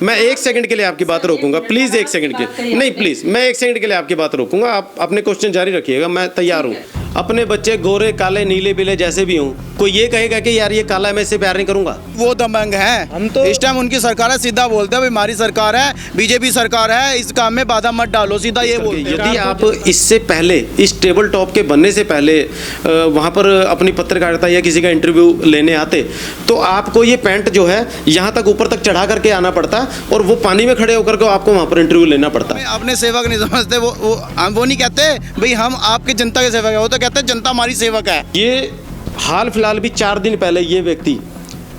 मैं 1 सेकंड के लिए आपकी बात रोकूंगा, प्लीज 1 सेकंड के नहीं, प्लीज मैं 1 सेकंड के लिए आपकी बात रोकूंगा। आप अपने क्वेश्चन जारी रखिएगा, मैं तैयार हूँ। अपने बच्चे गोरे काले नीले पीले जैसे भी हों, कोई ये कहेगा कि यार ये काला, मैं इससे प्यार नहीं करूंगा? वो दबंग है। हम तो इस टाइम उनकी सरकार है, सीधा बोलते हैं हमारी सरकार है, बीजेपी सरकार है, इस काम में बाधा मत डालो, सीधा ये बोलते हैं। यदि आप इससे पहले, इस टेबल टॉप के बनने से पहले वहाँ पर अपनी पत्रकारिता या किसी का इंटरव्यू लेने आते, तो आपको ये पैंट जो है यहाँ तक ऊपर तक चढ़ा करके आना पड़ता और वो पानी में खड़े होकर के आपको वहाँ पर इंटरव्यू लेना पड़ता। अपने सेवक नहीं समझते, वो नहीं कहते भाई हम आपके जनता के सेवक है, वो तो कहते हैं जनता हमारी सेवक है। ये हाल फिलहाल भी 4 दिन पहले ये व्यक्ति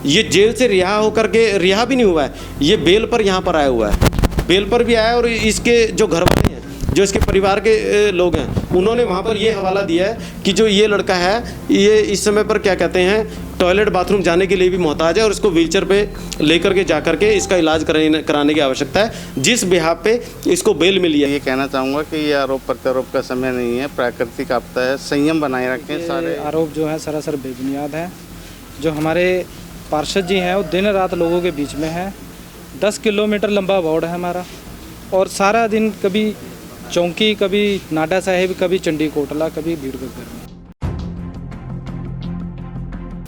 ये जेल से रिहा होकर के, रिहा भी नहीं हुआ है, ये बेल पर यहाँ पर आया हुआ है, बेल पर भी आया। और इसके जो घर वाले हैं, जो इसके परिवार के लोग हैं, उन्होंने वहाँ पर ये हवाला दिया है कि जो ये लड़का है ये इस समय पर क्या कहते हैं, टॉयलेट बाथरूम जाने के लिए भी मोहताज है और इसको व्हीलचेयर पे लेकर के जा करके इसका इलाज कराने की आवश्यकता है, जिस बिहाफ पे इसको बेल मिली है। ये कहना चाहूँगा कि ये आरोप प्रत्यारोप का समय नहीं है, प्राकृतिक आपदा है, संयम बनाए रखें। सारे आरोप जो है सरासर बेबुनियाद है। जो हमारे पार्षद जी हैं वो दिन रात लोगों के बीच में है। 10 किलोमीटर लंबा वार्ड है हमारा और सारा दिन कभी चौकी, कभी नाडा साहिब, कभी चंडी कोटला, कभी भीड़ गग्गर में।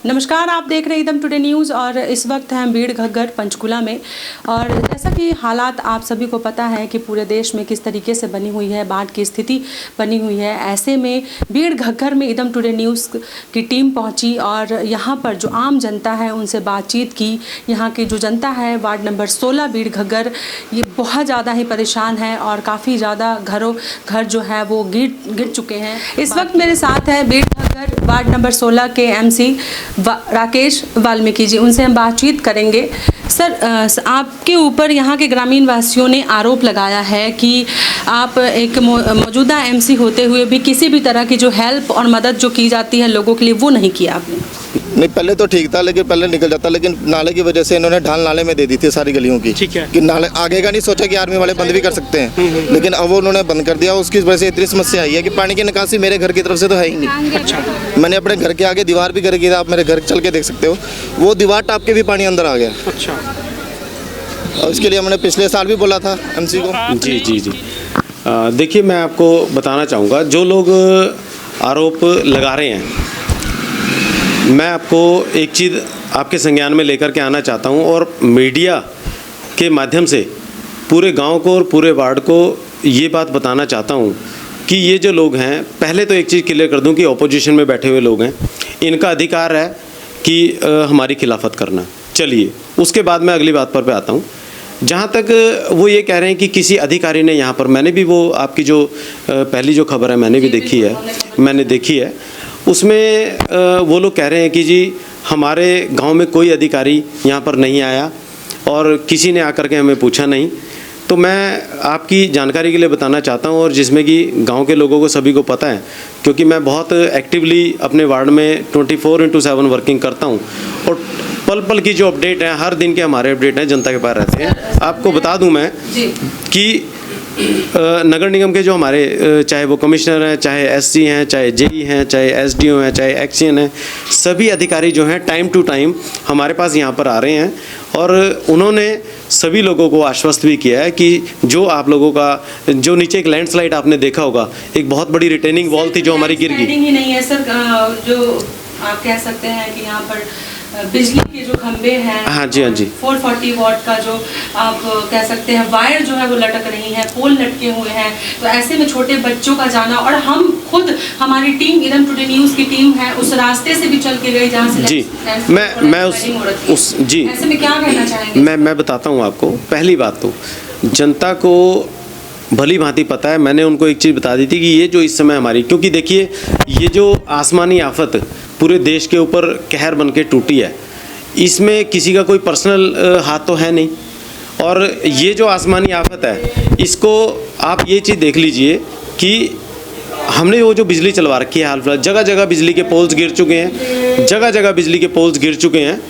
नमस्कार, आप देख रहे हैं एकदम टुडे न्यूज़ और इस वक्त हैं भीड़ घग्गर पंचकुला में। और जैसा कि हालात आप सभी को पता है कि पूरे देश में किस तरीके से बनी हुई है, बाढ़ की स्थिति बनी हुई है, ऐसे में भीड़ घग्गर में एकदम टुडे न्यूज़ की टीम पहुंची और यहाँ पर जो आम जनता है उनसे बातचीत की। यहाँ की जो जनता है वार्ड नंबर 16 भीड़ घग्गर, ये बहुत ज़्यादा ही परेशान है और काफ़ी ज़्यादा घर जो है वो गिर चुके हैं। इस वक्त मेरे साथ है भीड़ घग्गर वार्ड नंबर 16 के MC राकेश वाल्मीकि जी, उनसे हम बातचीत करेंगे। सर, आपके ऊपर यहाँ के ग्रामीण वासियों ने आरोप लगाया है कि आप एक मौजूदा MC होते हुए भी किसी भी तरह की जो हेल्प और मदद जो की जाती है लोगों के लिए वो नहीं किया आपने। नहीं, पहले तो ठीक था, लेकिन पहले निकल जाता, लेकिन नाले की वजह से इन्होंने ढाल नाले में दे दी थी सारी गलियों की। ठीक है कि नाले आगे का नहीं सोचा कि आर्मी वाले बंद भी कर सकते हैं, लेकिन अब वो उन्होंने बंद कर दिया। उसकी वजह से इतनी समस्या आई है कि पानी की निकासी मेरे घर की तरफ से तो है ही नहीं। अच्छा। मैंने अपने घर के आगे दीवार भी करके, आप मेरे घर चल के देख सकते हो, वो दीवार टाप के भी पानी अंदर आ गया। अच्छा। और इसके लिए हमने पिछले साल भी बोला था MC को। जी। देखिए, मैं आपको बताना चाहूँगा, जो लोग आरोप लगा रहे हैं, मैं आपको एक चीज़ आपके संज्ञान में लेकर के आना चाहता हूं और मीडिया के माध्यम से पूरे गांव को और पूरे वार्ड को ये बात बताना चाहता हूं कि ये जो लोग हैं, पहले तो एक चीज़ क्लियर कर दूं कि ऑपोजिशन में बैठे हुए लोग हैं, इनका अधिकार है कि हमारी खिलाफत करना। चलिए, उसके बाद मैं अगली बात पर आता हूं। जहाँ तक वो ये कह रहे हैं कि किसी अधिकारी ने यहाँ पर, मैंने भी वो आपकी जो पहली जो खबर है मैंने भी देखी है, उसमें वो लोग कह रहे हैं कि जी हमारे गांव में कोई अधिकारी यहाँ पर नहीं आया और किसी ने आकर के हमें पूछा नहीं। तो मैं आपकी जानकारी के लिए बताना चाहता हूँ, और जिसमें कि गांव के लोगों को सभी को पता है, क्योंकि मैं बहुत एक्टिवली अपने वार्ड में 24/7 वर्किंग करता हूँ और पल पल की जो अपडेट है, हर दिन के हमारे अपडेट हैं, जनता के पास रहते हैं। आपको बता दूं मैं कि नगर निगम के जो हमारे चाहे वो कमिश्नर हैं, चाहे SC हैं, चाहे JE हैं, चाहे SDO हैं, चाहे एक्सियन हैं, सभी अधिकारी जो हैं टाइम टू टाइम हमारे पास यहाँ पर आ रहे हैं और उन्होंने सभी लोगों को आश्वस्त भी किया है कि जो आप लोगों का जो नीचे एक लैंडस्लाइड आपने देखा होगा, एक बहुत बड़ी रिटेनिंग वॉल थी जो हमारी गिर गई। ही नहीं है सर, जो आप कह सकते हैं कि यहाँ पर बिजली के जो खंबे हैं, हाँ जी 440 वॉट का जो आप कह सकते हैं वायर जो है वो लटक रही है, पोल लटके हुए हैं। तो ऐसे में छोटे बच्चों का जाना, और हम खुद हमारी टीम एकदम टुडे न्यूज़ की टीम है उस रास्ते से भी चल के गई जहाँ से जी मैं उस जी ऐसे में क्या कहना चाहेंगे? मैं बताता हूँ आपको। पहली बात तो जनता को भली भांति पता है, मैंने उनको एक चीज़ बता दी थी कि ये जो इस समय हमारी, क्योंकि देखिए ये जो आसमानी आफत पूरे देश के ऊपर कहर बन के टूटी है, इसमें किसी का कोई पर्सनल हाथ तो है नहीं। और ये जो आसमानी आफत है, इसको आप ये चीज़ देख लीजिए कि हमने वो जो बिजली चलवा रखी है, हाल फिलहाल जगह जगह बिजली के पोल्स गिर चुके हैं, जगह जगह बिजली के पोल्स गिर चुके हैं,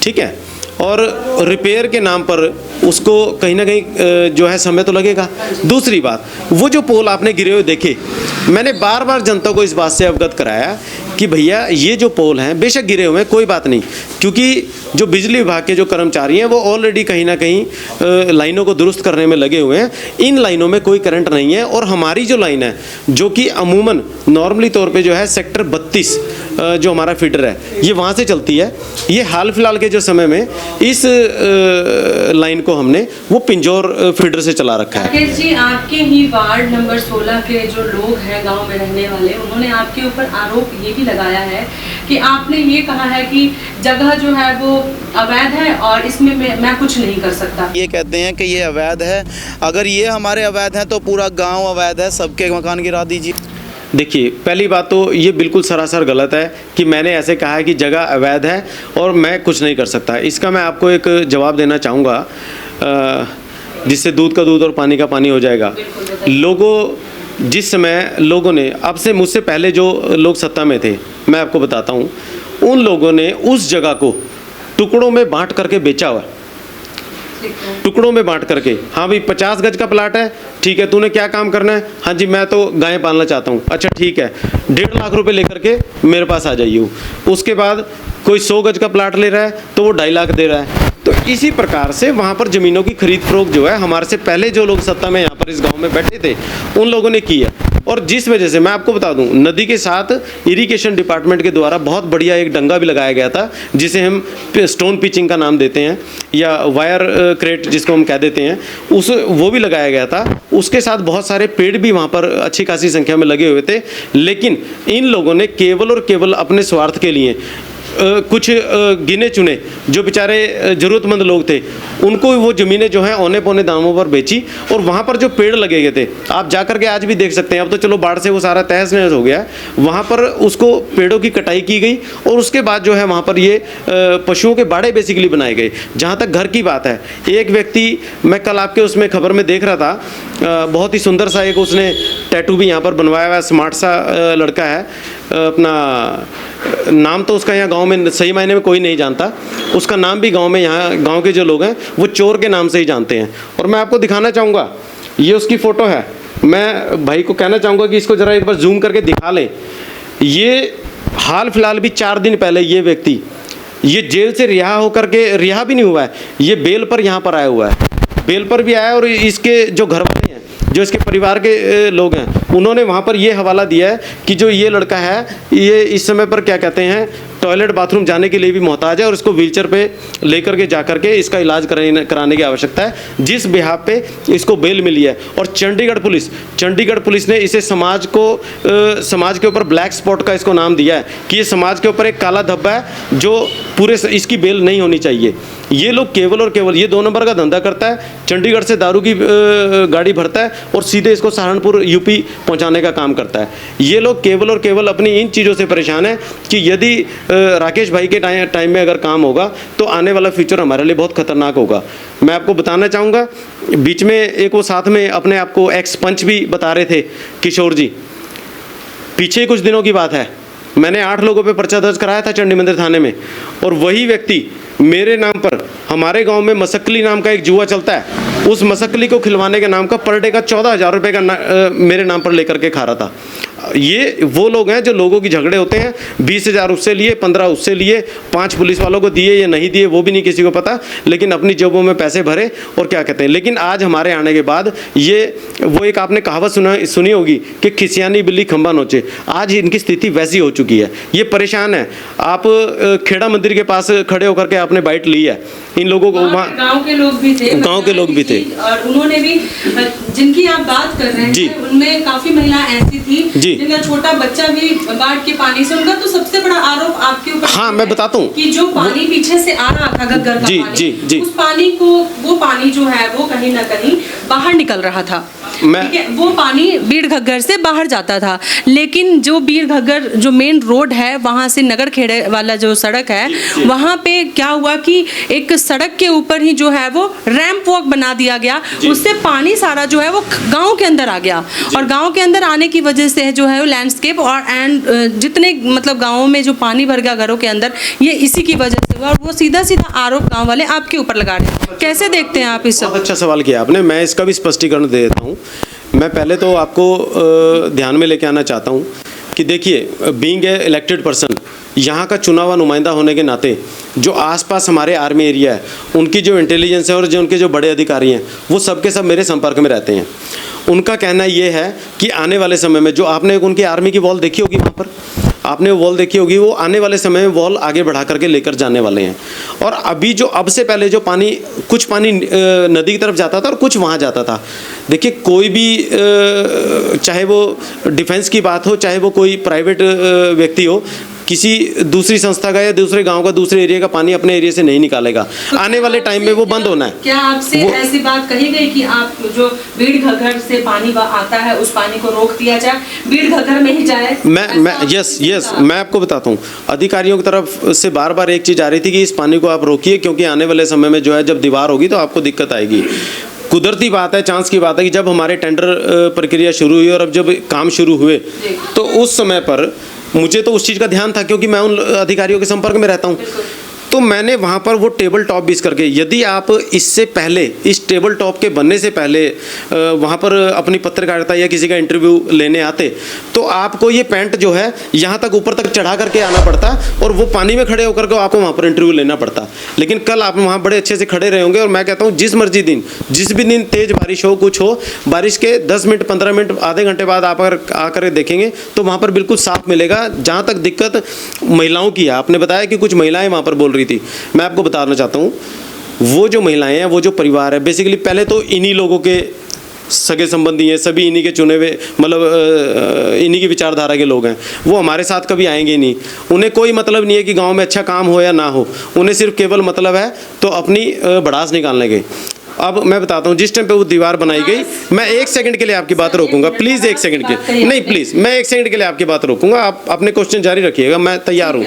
ठीक है। और रिपेयर के नाम पर उसको कहीं ना कहीं जो है समय तो लगेगा। दूसरी बात, वो जो पोल आपने गिरे हुए देखे, मैंने बार बार जनता को इस बात से अवगत कराया कि भैया ये जो पोल हैं बेशक गिरे हुए हैं, कोई बात नहीं, क्योंकि जो बिजली विभाग के जो कर्मचारी हैं वो ऑलरेडी कहीं ना कहीं लाइनों को दुरुस्त करने में लगे हुए हैं। इन लाइनों में कोई करंट नहीं है और हमारी जो लाइन है जो कि अमूमन नॉर्मली तौर पे जो है सेक्टर 32 जो हमारा फीडर है ये वहाँ से चलती है। ये हाल फिलहाल के जो समय में इस लाइन को हमने वो पिंजौर फीडर से चला रखा है। राकेश जी, आपके ही वार्ड नंबर 16 के जो लोग हैं गांव में रहने वाले, उन्होंने आपके ऊपर आरोप ये भी लगाया है कि आपने ये कहा है कि जगह जो है वो अवैध है और इसमें मैं कुछ नहीं कर सकता। ये कहते हैं कि ये अवैध है, अगर ये हमारे अवैध हैं तो पूरा गांव अवैध है, सबके मकान गिरा दीजिए। देखिए, पहली बात तो ये बिल्कुल सरासर गलत है कि मैंने ऐसे कहा है कि जगह अवैध है और मैं कुछ नहीं कर सकता। इसका मैं आपको एक जवाब देना चाहूँगा जिससे दूध का दूध और पानी का पानी हो जाएगा। जिस समय लोगों ने, अब से मुझसे पहले जो लोग सत्ता में थे, मैं आपको बताता हूँ, उन लोगों ने उस जगह को टुकड़ों में बांट करके बेचा हुआ, टुकड़ों में बांट करके। हाँ भाई 50 गज का प्लाट है, ठीक है, तूने क्या काम करना है? हाँ जी मैं तो गाय पालना चाहता हूँ। अच्छा ठीक है, 1.5 लाख रुपए लेकर के मेरे पास आ जाइए। उसके बाद कोई 100 गज का प्लाट ले रहा है तो वो 2.5 लाख दे रहा है। तो इसी प्रकार से वहाँ पर ज़मीनों की खरीद फरोख्त जो है हमारे से पहले जो लोग सत्ता में यहाँ पर इस गांव में बैठे थे उन लोगों ने की है। और जिस वजह से मैं आपको बता दूं, नदी के साथ इरिगेशन डिपार्टमेंट के द्वारा बहुत बढ़िया एक डंगा भी लगाया गया था जिसे हम स्टोन पिचिंग का नाम देते हैं या वायर क्रेट जिसको हम कह देते हैं, वो भी लगाया गया था। उसके साथ बहुत सारे पेड़ भी वहाँ पर अच्छी खासी संख्या में लगे हुए थे। लेकिन इन लोगों ने केवल और केवल अपने स्वार्थ के लिए कुछ गिने चुने जो बेचारे ज़रूरतमंद लोग थे उनको वो ज़मीनें जो हैं औने पौने दामों पर बेची। और वहाँ पर जो पेड़ लगे गए थे आप जा कर के आज भी देख सकते हैं, अब तो चलो बाढ़ से वो सारा तहस नहस हो गया, वहाँ पर उसको पेड़ों की कटाई की गई और उसके बाद जो है वहाँ पर ये पशुओं के बाड़े बेसिकली बनाए गए। जहाँ तक घर की बात है, एक व्यक्ति, मैं कल आपके उसमें खबर में देख रहा था, बहुत ही सुंदर सा एक उसने टैटू भी यहाँ पर बनवाया हुआ है, स्मार्ट सा लड़का है, अपना नाम तो उसका यहाँ गांव में सही मायने में कोई नहीं जानता, उसका नाम भी गांव में, यहाँ गांव के जो लोग हैं वो चोर के नाम से ही जानते हैं। और मैं आपको दिखाना चाहूँगा, ये उसकी फ़ोटो है। मैं भाई को कहना चाहूँगा कि इसको ज़रा एक बार जूम करके दिखा लें। ये हाल फिलहाल भी 4 दिन पहले ये व्यक्ति ये जेल से रिहा होकर के, रिहा भी नहीं हुआ है, ये बेल पर यहाँ पर आया हुआ है, बेल पर भी आया। और इसके जो घर वाले हैं, जो इसके परिवार के लोग हैं, उन्होंने वहाँ पर ये हवाला दिया है कि जो ये लड़का है ये इस समय पर क्या कहते हैं टॉयलेट बाथरूम जाने के लिए भी मोहताज है और इसको व्हीलचेयर पे लेकर के जा करके इसका इलाज कराने की आवश्यकता है, जिस बिहाफ पे इसको बेल मिली है। और चंडीगढ़ पुलिस ने इसे समाज के ऊपर ब्लैक स्पॉट का इसको नाम दिया है कि ये समाज के ऊपर एक काला धब्बा है जो पूरे इसकी बेल नहीं होनी चाहिए। ये लोग केवल और केवल ये 2 नंबर का धंधा करता है, चंडीगढ़ से दारू की गाड़ी भरता है और सीधे इसको सहारनपुर यूपी पहुंचाने का काम करता है। ये लोग केवल और केवल अपनी इन चीज़ों से परेशान है कि यदि राकेश भाई के टाइम में अगर काम होगा तो आने वाला फ्यूचर हमारे लिए बहुत खतरनाक होगा। मैं आपको बताना चाहूँगा, बीच में एक वो साथ में अपने आप को एक्स पंच भी बता रहे थे किशोर जी, पीछे कुछ दिनों की बात है, मैंने 8 लोगों पे पर्चा दर्ज कराया था चंडी मंदिर थाने में और वही व्यक्ति मेरे नाम पर, हमारे गांव में मसक्कली नाम का एक जुआ चलता है, उस मसक्कली को खिलवाने के नाम का पर डे का 14,000 रुपये का मेरे नाम पर लेकर के खा रहा था। ये वो लोग हैं जो लोगों की झगड़े होते हैं, 20,000 उससे लिए, 15 उससे लिए, 5 पुलिस वालों को दिए या नहीं दिए वो भी नहीं किसी को पता, लेकिन अपनी जेबों में पैसे भरे और क्या कहते हैं। लेकिन आज हमारे आने के बाद ये वो एक आपने कहावत सुनी होगी कि खिसियानी बिल्ली खंबा नोचे, आज इनकी स्थिति वैसी हो चुकी है, ये परेशान है। आप खेड़ा मंदिर के पास खड़े होकर के आपने बाइट ली है, इन लोगों को वहाँ गांव के लोग भी थे, और उन्होंने भी, जिनकी आप बात कर रहे हैं उनमें काफी महिला ऐसी थी जिनका छोटा बच्चा भी बाढ़ के पानी से, उनका तो सबसे बड़ा आरोप आपके ऊपर, हाँ मैं बताता हूँ, कि जो पानी पीछे से आ रहा था घग्गर का पानी, उस पानी को, वो पानी जो है वो कहीं ना कहीं बाहर निकल रहा था। ठीक है, वो पानी बीड़ घग्गर से बाहर जाता था, लेकिन जो बीड़ घग्गर जो मेन रोड है वहाँ से नगर खेड़े वाला जो सड़क है वहाँ पे क्या हुआ कि एक सड़क के ऊपर ही जो है वो रैंप वॉक बना दिया गया, उससे पानी सारा जो है वो गांव के अंदर आ गया। और गांव के अंदर आने की वजह से जो है वो लैंडस्केप और जितने मतलब गाँवों में जो पानी भर गया घरों के अंदर, ये इसी की वजह से हुआ। और वो सीधा सीधा आरोप गाँव वाले आपके ऊपर लगा रहे हैं। कैसे देखते हैं आप इस? बहुत अच्छा सवाल किया आपने, मैं इसका भी स्पष्टीकरण दे देता हूँ। मैं पहले तो आपको ध्यान में लेके आना चाहता हूँ कि देखिए बीइंग ए इलेक्टेड पर्सन, यहाँ का चुना हुआ नुमाइंदा होने के नाते जो आसपास हमारे आर्मी एरिया है उनकी जो इंटेलिजेंस है और जो उनके जो बड़े अधिकारी हैं वो सब के सब मेरे संपर्क में रहते हैं। उनका कहना ये है कि आने वाले समय में जो आपने उनकी आर्मी की वॉल देखी होगी, वहाँ पर आपने वो वॉल देखी होगी, वो आने वाले समय में वॉल आगे बढ़ा करके लेकर जाने वाले हैं। और अभी जो अब से पहले जो पानी, कुछ पानी नदी की तरफ जाता था और कुछ वहाँ जाता था। देखिए कोई भी चाहे वो डिफेंस की बात हो, चाहे वो कोई प्राइवेट व्यक्ति हो, किसी दूसरी संस्था का या दूसरे गांव का, दूसरे एरिया का पानी अपने एरिया से नहीं निकालेगा। आने वाले टाइम में वो बंद होना है। क्या आपसे ऐसी बात कही गई कि आप जो बीड़ घग्गर से पानी आता है उस पानी को रोक दिया जाए, बीड़ घग्गर में ही जाए? यस मैं आपको बताता हूँ, अधिकारियों की तरफ से बार बार एक चीज़ आ रही थी कि इस पानी को आप रोकिए, क्योंकि आने वाले समय में जो है जब दीवार होगी तो आपको दिक्कत आएगी। कुदरती बात है, चांस की बात है कि जब हमारे टेंडर प्रक्रिया शुरू हुई और अब जब काम शुरू हुए तो उस समय पर मुझे तो उस चीज़ का ध्यान था, क्योंकि मैं उन अधिकारियों के संपर्क में रहता हूँ। तो मैंने वहाँ पर वो टेबल टॉप बीस करके, यदि आप इससे पहले, इस टेबल टॉप के बनने से पहले वहाँ पर अपनी पत्रकारिता या किसी का इंटरव्यू लेने आते तो आपको ये पैंट जो है यहाँ तक ऊपर तक चढ़ा करके आना पड़ता और वो पानी में खड़े होकर के आपको वहाँ पर इंटरव्यू लेना पड़ता। लेकिन कल आप वहाँ बड़े अच्छे से खड़े रहे होंगे और मैं कहता हूँ जिस मर्जी दिन, जिस भी दिन तेज़ बारिश हो, कुछ हो, बारिश के 10 मिनट 15 मिनट आधे घंटे बाद आप अगर आकर देखेंगे तो वहाँ पर बिल्कुल साफ मिलेगा। जहाँ तक दिक्कत महिलाओं की है, आपने बताया कि कुछ महिलाएँ वहाँ पर बोल रही थी, मैं आपको बताना चाहता हूँ वो जो महिलाएं हैं, वो जो परिवार है, बेसिकली पहले तो इन्हीं लोगों के सगे संबंधी हैं, सभी इन्हीं के चुने हुए, मतलब इन्हीं की विचारधारा के लोग हैं। वो हमारे साथ कभी आएंगे नहीं। उन्हें कोई मतलब नहीं है कि गांव में अच्छा काम हो या ना हो, उन्हें सिर्फ केवल मतलब है तो अपनी भड़ास निकालने के। अब मैं बताता हूँ, जिस टाइम पे वो दीवार बनाई गई, मैं 1 सेकंड के लिए आपकी बात रोकूंगा, प्लीज़ 1 सेकंड के, नहीं प्लीज़, मैं 1 सेकंड के लिए आपकी बात रोकूंगा, आप अपने क्वेश्चन जारी रखिएगा, मैं तैयार हूँ।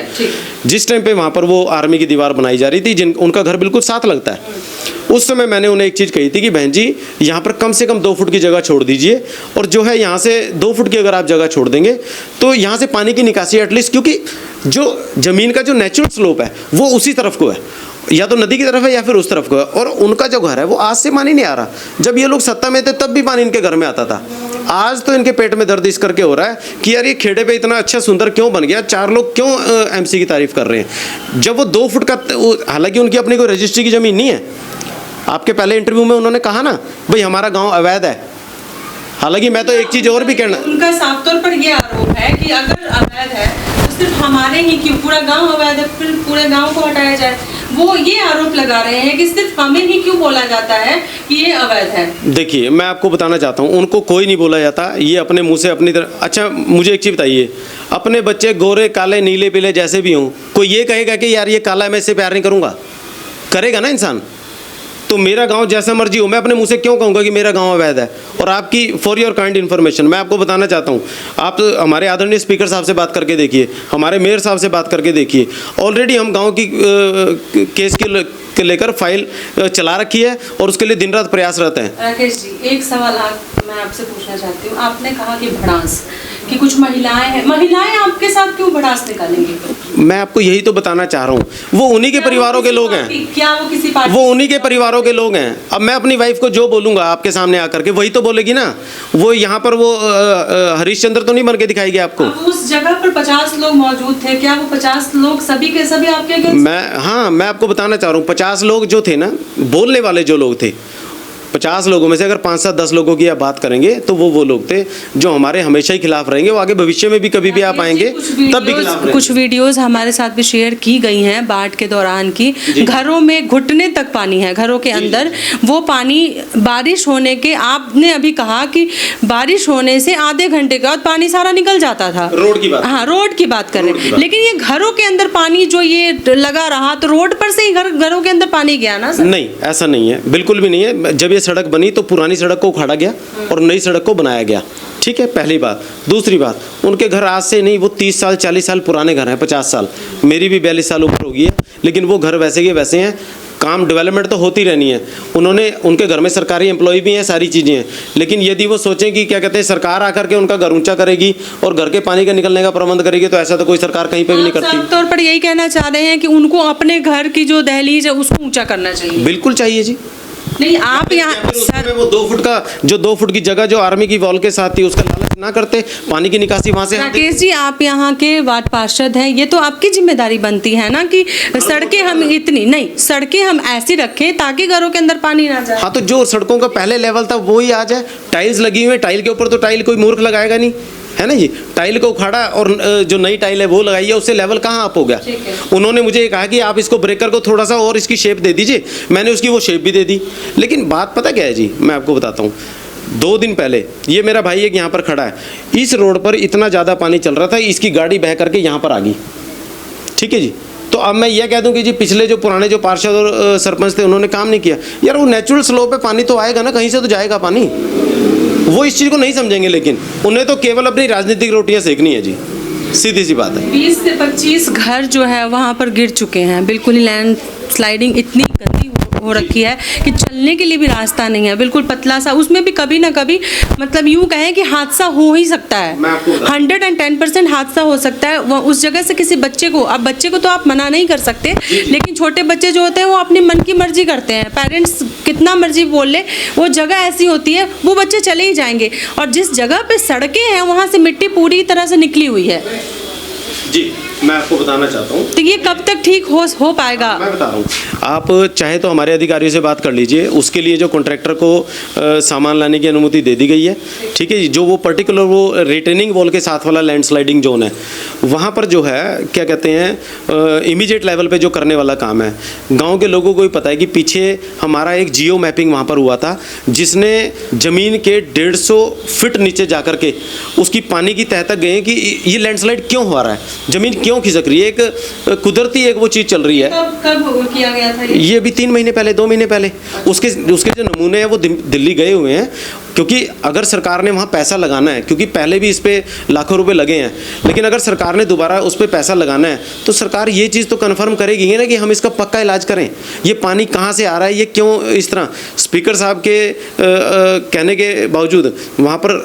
जिस टाइम पे वहाँ पर वो आर्मी की दीवार बनाई जा रही थी, उनका घर बिल्कुल साथ लगता है, उस समय मैंने उन्हें एक चीज़ कही थी कि बहन जी यहाँ पर कम से कम 2 फुट की जगह छोड़ दीजिए, और जो है यहाँ से 2 फुट की अगर आप जगह छोड़ देंगे तो यहाँ से पानी की निकासी एटलीस्ट, क्योंकि जो ज़मीन का जो नेचुरल स्लोप है वो उसी तरफ को है, या तो नदी की तरफ है या फिर उस तरफ को है, और उनका जो घर है वो आज से पानी नहीं आ रहा। जब ये लोग सत्ता में थे तब भी पानी इनके घर में आता था। आज तो इनके पेट में दर्द इस करके हो रहा है कि यार ये खेड़े पे इतना अच्छा सुंदर क्यों बन गया, 4 लोग क्यों एमसी की तारीफ कर रहे हैं, जब वो 2 फुट का, हालांकि उनकी अपनी कोई रजिस्ट्री की ज़मीन नहीं है। आपके पहले इंटरव्यू में उन्होंने कहा ना भाई हमारा गाँव अवैध है। हालांकि मैं तो एक चीज़ और भी कहना, उनका साफ तौर पर ये आरोप है कि अगर अवैध है तो सिर्फ हमारे ही क्यों, पूरा गांव अवैध है, फिर पूरे गांव को हटाया जाए। वो ये आरोप लगा रहे हैं कि सिर्फ हमें ही क्यों बोला जाता है कि ये अवैध है। देखिए मैं आपको बताना चाहता हूँ, उनको कोई नहीं बोला जाता, ये अपने मुंह से अपनी तरह। अच्छा मुझे एक चीज़ बताइए, अपने बच्चे गोरे काले नीले पीले जैसे भी हों, कोई ये कहेगा कि यार ये काला है मैं इससे प्यार नहीं करूँगा? करेगा ना इंसान। तो मेरा गांव जैसा मर्जी हो, मैं अपने मुंह से क्यों कहूँगा कि मेरा गांव अवैध है? और आपकी फॉर योर काइंड इन्फॉर्मेशन मैं आपको बताना चाहता हूँ, आप हमारे आदरणीय स्पीकर साहब से बात करके देखिए, हमारे मेयर साहब से बात करके देखिए, ऑलरेडी हम गांव की केस के लेकर फाइल चला रखी है और उसके लिए दिन रात प्रयासरत हैं। राकेश जी, एक सवाल मैं आपसे पूछना चाहती हूँ। आपने कहा कि भड़ास, कि कुछ महिलाएं हैं, महिलाएं आपके साथ क्यों भड़ास निकालेंगी? मैं आपको यही तो बताना चाह रहा हूँ, वो उन्हीं के परिवारों के लोग हैं। क्या वो किसी पार्टी? वो उन्हीं के परिवारों के लोग हैं। अब मैं अपनी वाइफ को जो बोलूँगा आपके सामने आकर के वही तो बोलेगी ना। वो यहाँ पर वो हरीशचंद्र तो नहीं बन के दिखाएगी आपको। उस जगह पर 50 लोग मौजूद थे, क्या वो 50 लोग सभी के सभी आपके अगेंस्ट? मैं आपको बताना चाह रहा हूँ, 50 लोग जो थे ना, बोलने वाले जो लोग थे, 50 लोगों में से अगर 5-7-10 लोगों की आप बात करेंगे तो वो लोग थे जो हमारे हमेशा ही खिलाफ रहेंगे। वो आगे भविष्य में भी कभी भी आप आएंगे तब भी खिलाफ रहेंगे। कुछ वीडियोस हमारे साथ भी शेयर की गई हैं बाढ़ के दौरान की, घरों में घुटने तक पानी है, घरों के अंदर वो पानी। बारिश होने के, आपने अभी कहा कि बारिश होने से आधे घंटे के बाद पानी सारा निकल जाता था। रोड की बात, हाँ रोड की बात कर रहे हैं, लेकिन ये घरों के अंदर पानी जो ये लगा रहा, तो रोड पर से ही घरों के अंदर पानी गया ना सर? नहीं, ऐसा नहीं है, बिल्कुल भी नहीं है। जब ये सड़क बनी तो पुरानी सड़क को उखाड़ा गया और नई सड़क को बनाया गया, ठीक है, पहली बात। दूसरी बात, उनके घर आज से नहीं, वो 30 साल 40 साल पुराने घर हैं, 50 साल, मेरी भी 42 साल ऊपर होगी है, लेकिन वो घर वैसे के वैसे हैं। काम डेवलपमेंट तो होती रहनी है। उनके घर में सरकारी एम्प्लॉय भी हैं, सारी चीज़ें हैं, लेकिन यदि वो सोचें कि क्या कहते हैं सरकार आकर के उनका घर ऊंचा करेगी और घर के पानी का निकलने का प्रबंध करेगी, तो ऐसा तो कोई सरकार कहीं पे भी नहीं करती। साफ तौर पर यही कहना चाह रहे हैं कि उनको अपने घर की जो दहलीज है उसको ऊंचा करना चाहिए। बिल्कुल चाहिए जी, नहीं आप यहाँ सर वो 2 फुट का जो 2 फुट की जगह जो आर्मी की वॉल के साथ थी उसका लालच ना करते, पानी की निकासी वहां से राकेश जी, आप यहाँ के वार्ड पार्षद हैं, ये तो आपकी जिम्मेदारी बनती है ना कि सड़कें हम इतनी नहीं, सड़कें हम ऐसी रखें ताकि घरों के अंदर पानी ना जाए। हाँ, तो जो सड़कों का पहले लेवल था वो ही आ जाए। टाइल्स लगी हुई है, टाइल के ऊपर तो टाइल कोई मूर्ख लगाएगा नहीं, है ना जी। टाइल को उखाड़ा और जो नई टाइल है वो लगाई है, उससे लेवल कहाँ अप हो गया। उन्होंने मुझे कहा कि आप इसको ब्रेकर को थोड़ा सा और इसकी शेप दे दीजिए, मैंने उसकी वो शेप भी दे दी। लेकिन बात पता क्या है जी, मैं आपको बताता हूँ। 2 दिन पहले ये मेरा भाई एक यहाँ पर खड़ा है, इस रोड पर इतना ज़्यादा पानी चल रहा था, इसकी गाड़ी बह करके यहाँ पर आ गई, ठीक है जी। तो अब मैं ये कह दूं कि जी पिछले जो पुराने जो पार्षद और सरपंच थे उन्होंने काम नहीं किया। यार वो नेचुरल स्लो पे पानी तो आएगा ना, कहीं से तो जाएगा पानी। वो इस चीज़ को नहीं समझेंगे, लेकिन उन्हें तो केवल अपनी राजनीतिक रोटियां सेकनी है जी, सीधी सी बात है। 20 से 25 घर जो है वहाँ पर गिर चुके हैं, बिल्कुल ही लैंड स्लाइडिंग इतनी गंदी हो रखी है कि चलने के लिए भी रास्ता नहीं है, बिल्कुल पतला सा, उसमें भी कभी ना कभी मतलब यूँ कहें कि हादसा हो ही सकता है। 110% हादसा हो सकता है। वो उस जगह से किसी बच्चे को, अब बच्चे को तो आप मना नहीं कर सकते, लेकिन छोटे बच्चे जो होते हैं वो अपनी मन की मर्जी करते हैं, पेरेंट्स कितना मर्जी बोल ले, वो जगह ऐसी होती है वो बच्चे चले ही जाएंगे। और जिस जगह पे सड़कें हैं वहाँ से मिट्टी पूरी तरह से निकली हुई है जी। मैं आपको बताना चाहता हूँ, तो ये कब तक ठीक हो पाएगा? मैं बता रहा हूँ, आप चाहे तो हमारे अधिकारियों से बात कर लीजिए, उसके लिए जो कॉन्ट्रैक्टर को सामान लाने की अनुमति दे दी गई है, ठीक है जी। जो वो पर्टिकुलर वो रिटेनिंग वॉल के साथ वाला लैंडस्लाइडिंग जोन है, वहाँ पर जो है क्या कहते हैं इमीडिएट लेवल पे जो करने वाला काम है, गाँव के लोगों को भी पता है कि पीछे हमारा एक जियो मैपिंग वहाँ पर हुआ था, जिसने ज़मीन के 150 फीट नीचे जा कर के उसकी पानी की तह तक गए कि ये लैंडस्लाइड क्यों हो रहा है, ज़मीन क्यों खिसक रही है। एक कुदरती एक वो चीज़ चल रही है। कब किया गया था ये भी 3 महीने पहले, 2 महीने पहले। उसके जो नमूने हैं वो दिल्ली गए हुए हैं, क्योंकि अगर सरकार ने वहाँ पैसा लगाना है, क्योंकि पहले भी इस पे लाखों रुपए लगे हैं, लेकिन अगर सरकार ने दोबारा उस पर पैसा लगाना है तो सरकार ये चीज़ तो कन्फर्म करेगी ही ना कि हम इसका पक्का इलाज करें, ये पानी कहाँ से आ रहा है, ये क्यों इस तरह। स्पीकर साहब के कहने के बावजूद वहाँ पर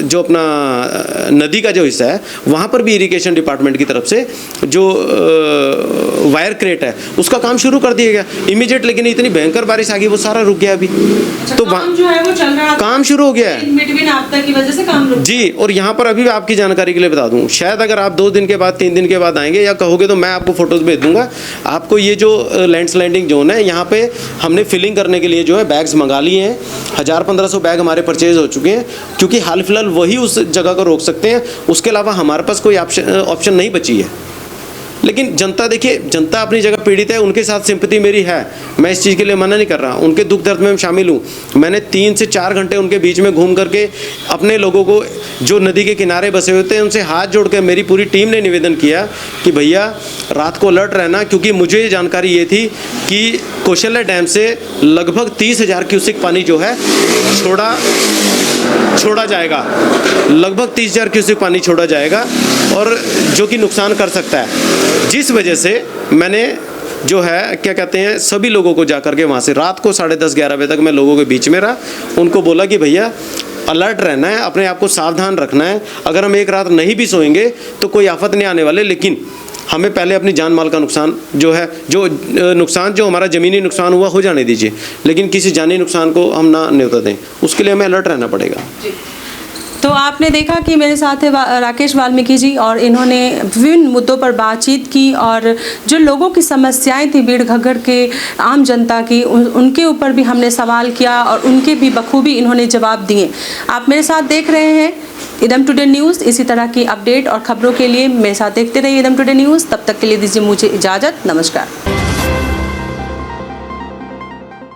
जो अपना नदी का जो हिस्सा है वहाँ पर भी इरिगेशन डिपार्टमेंट की तरफ से जो वायर क्रेट है उसका काम शुरू कर दिया गया इमीडिएट, लेकिन इतनी भयंकर बारिश आ गई वो सारा रुक गया अभी। तो काम जो है वो चल रहा है, काम शुरू हो गया है बिटवीन आपदा की वजह से काम रुक जी। और यहाँ पर अभी आपकी जानकारी के लिए बता दूं, शायद अगर आप 2 दिन के बाद 3 दिन के बाद आएंगे या कहोगे तो मैं आपको फोटोज भेज दूंगा आपको। ये जो लैंडस्लाइडिंग जोन है यहाँ पे हमने फिलिंग करने के लिए जो है बैग्स मंगा लिए हैं, 1000-1500 बैग हमारे परचेज हो चुके हैं, क्योंकि हाल फिलहाल वही उस जगह को रोक सकते हैं, उसके अलावा हमारे पास कोई ऑप्शन नहीं बची है। लेकिन जनता, देखिए जनता अपनी जगह पीड़ित है, उनके साथ सिंपैथी मेरी है, मैं इस चीज़ के लिए मना नहीं कर रहा, उनके दुख दर्द में मैं शामिल हूँ। मैंने 3 से 4 घंटे उनके बीच में घूम करके अपने लोगों को जो नदी के किनारे बसे हुए थे उनसे हाथ जोड़ कर मेरी पूरी टीम ने निवेदन किया कि भैया रात को अलर्ट रहना, क्योंकि मुझे ये जानकारी ये थी कि कौशल्या डैम से लगभग 30,000 क्यूसेक पानी जो है छोड़ा जाएगा, लगभग 30,000 क्यूसेक पानी छोड़ा जाएगा, और जो कि नुकसान कर सकता है। जिस वजह से मैंने जो है क्या कहते हैं सभी लोगों को जाकर के वहाँ से रात को 10:30-11 बजे तक मैं लोगों के बीच में रहा, उनको बोला कि भैया अलर्ट रहना है, अपने आप को सावधान रखना है, अगर हम एक रात नहीं भी सोएंगे तो कोई आफत नहीं आने वाले, लेकिन हमें पहले अपनी जान माल का नुकसान जो है, जो नुकसान जो हमारा ज़मीनी नुकसान हुआ हो जाने दीजिए, लेकिन किसी जानी नुकसान को हम ना न्योता दें, उसके लिए हमें अलर्ट रहना पड़ेगा। तो आपने देखा कि मेरे साथ है राकेश वाल्मीकि जी, और इन्होंने विभिन्न मुद्दों पर बातचीत की, और जो लोगों की समस्याएं थी बीड़ घग्गर के आम जनता की, उनके ऊपर भी हमने सवाल किया और उनके भी बखूबी इन्होंने जवाब दिए। आप मेरे साथ देख रहे हैं इदम टुडे न्यूज़। इसी तरह की अपडेट और खबरों के लिए मेरे साथ देखते रहिए इदम टुडे न्यूज़। तब तक के लिए दीजिए मुझे इजाज़त। नमस्कार।